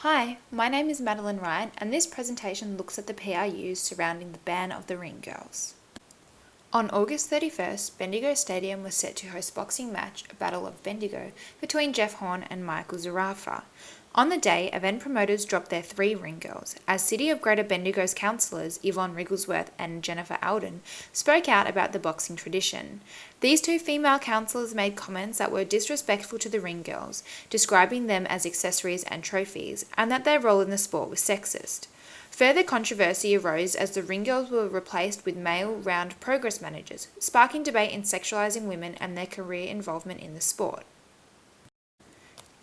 Hi, my name is Madeline Wright, and this presentation looks at the PR used surrounding the ban of the Ring Girls. On August 31st, Bendigo Stadium was set to host boxing match Battle of Bendigo between Jeff Horn and Michael Zarafa. On the day, event promoters dropped their 3 Ring Girls, as City of Greater Bendigo's councillors Yvonne Wrigglesworth and Jennifer Alden spoke out about the boxing tradition. These 2 female councillors made comments that were disrespectful to the Ring Girls, describing them as accessories and trophies, and that their role in the sport was sexist. Further controversy arose as the Ring Girls were replaced with male round progress managers, sparking debate in sexualising women and their career involvement in the sport.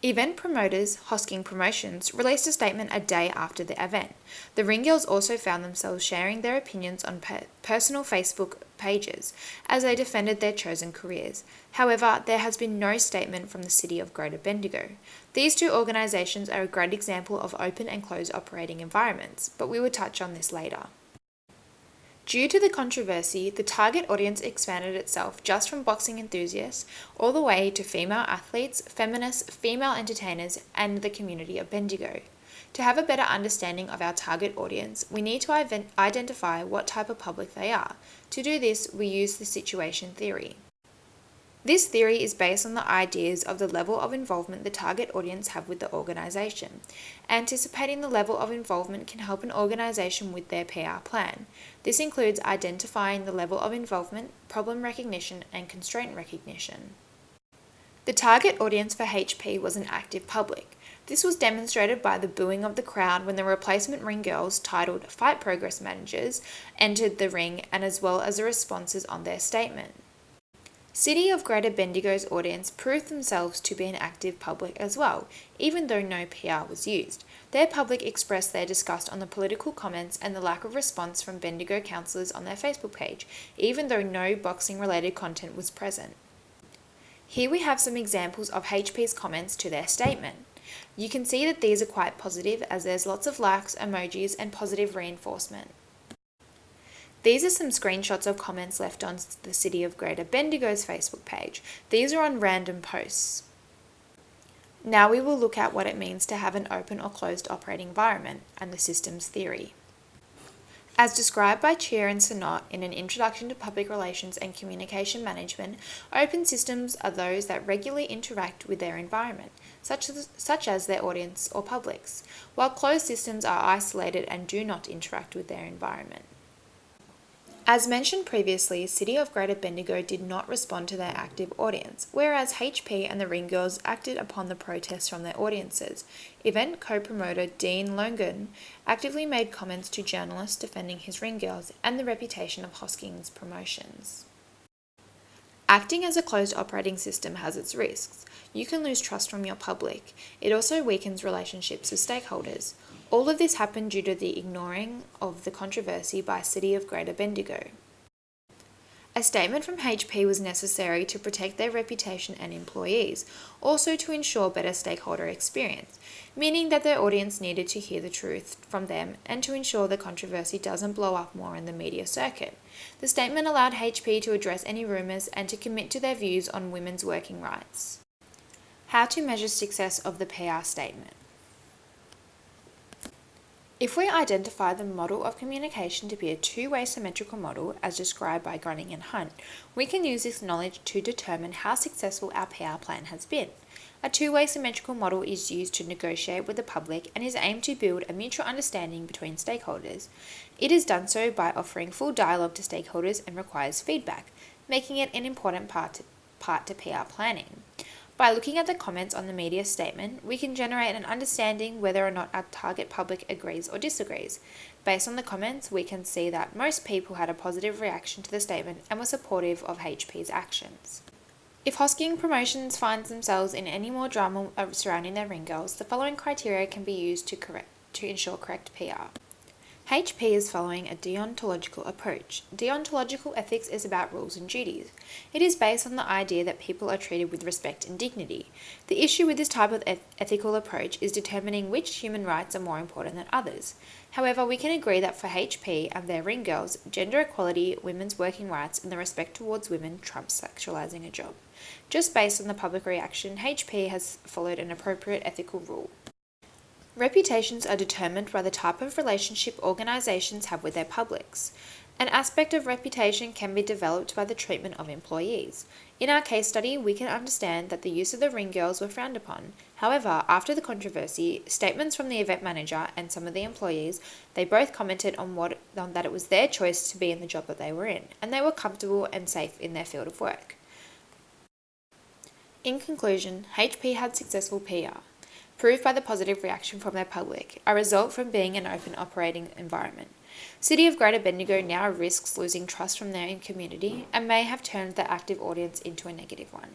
Event promoters Hosking Promotions released a statement a day after the event. The Ring Girls also found themselves sharing their opinions on personal Facebook pages as they defended their chosen careers. However, there has been no statement from the City of Greater Bendigo. These 2 organisations are a great example of open and closed operating environments, but we will touch on this later. Due to the controversy, the target audience expanded itself just from boxing enthusiasts all the way to female athletes, feminists, female entertainers, and the community of Bendigo. To have a better understanding of our target audience, we need to identify what type of public they are. To do this, we use the situation theory. This theory is based on the ideas of the level of involvement the target audience have with the organisation. Anticipating the level of involvement can help an organisation with their PR plan. This includes identifying the level of involvement, problem recognition, and constraint recognition. The target audience for HP was an active public. This was demonstrated by the booing of the crowd when the replacement Ring Girls, titled Fight Progress Managers, entered the ring, and as well as the responses on their statement. City of Greater Bendigo's audience proved themselves to be an active public as well, even though no PR was used. Their public expressed their disgust on the political comments and the lack of response from Bendigo councillors on their Facebook page, even though no boxing-related content was present. Here we have some examples of HP's comments to their statement. You can see that these are quite positive as there's lots of likes, emojis, and positive reinforcement. These are some screenshots of comments left on the City of Greater Bendigo's Facebook page. These are on random posts. Now we will look at what it means to have an open or closed operating environment and the systems theory. As described by Cheer and Sinott in an Introduction to Public Relations and Communication Management, open systems are those that regularly interact with their environment, such as their audience or publics, while closed systems are isolated and do not interact with their environment. As mentioned previously, City of Greater Bendigo did not respond to their active audience, whereas HP and the Ring Girls acted upon the protests from their audiences. Event co-promoter Dean Logan actively made comments to journalists defending his Ring Girls and the reputation of Hosking's Promotions. Acting as a closed operating system has its risks. You can lose trust from your public. It also weakens relationships with stakeholders. All of this happened due to the ignoring of the controversy by City of Greater Bendigo. A statement from HP was necessary to protect their reputation and employees, also to ensure better stakeholder experience, meaning that their audience needed to hear the truth from them and to ensure the controversy doesn't blow up more in the media circuit. The statement allowed HP to address any rumours and to commit to their views on women's working rights. How to measure success of the PR statement. If we identify the model of communication to be a two-way symmetrical model, as described by Grunning and Hunt, we can use this knowledge to determine how successful our PR plan has been. A two-way symmetrical model is used to negotiate with the public and is aimed to build a mutual understanding between stakeholders. It is done so by offering full dialogue to stakeholders and requires feedback, making it an important part to PR planning. By looking at the comments on the media statement, we can generate an understanding whether or not our target public agrees or disagrees. Based on the comments, we can see that most people had a positive reaction to the statement and were supportive of HP's actions. If Hosking Promotions finds themselves in any more drama surrounding their Ring Girls, the following criteria can be used to ensure correct PR. HP is following a deontological approach. Deontological ethics is about rules and duties. It is based on the idea that people are treated with respect and dignity. The issue with this type of ethical approach is determining which human rights are more important than others. However, we can agree that for HP and their Ring Girls, gender equality, women's working rights, and the respect towards women trumps sexualizing a job. Just based on the public reaction, HP has followed an appropriate ethical rule. Reputations are determined by the type of relationship organisations have with their publics. An aspect of reputation can be developed by the treatment of employees. In our case study, we can understand that the use of the ring girls were frowned upon. However, after the controversy, statements from the event manager and some of the employees, they both commented on that it was their choice to be in the job that they were in, and they were comfortable and safe in their field of work. In conclusion, HP had successful PR, proved by the positive reaction from their public, a result from being an open operating environment. City of Greater Bendigo now risks losing trust from their community and may have turned their active audience into a negative one.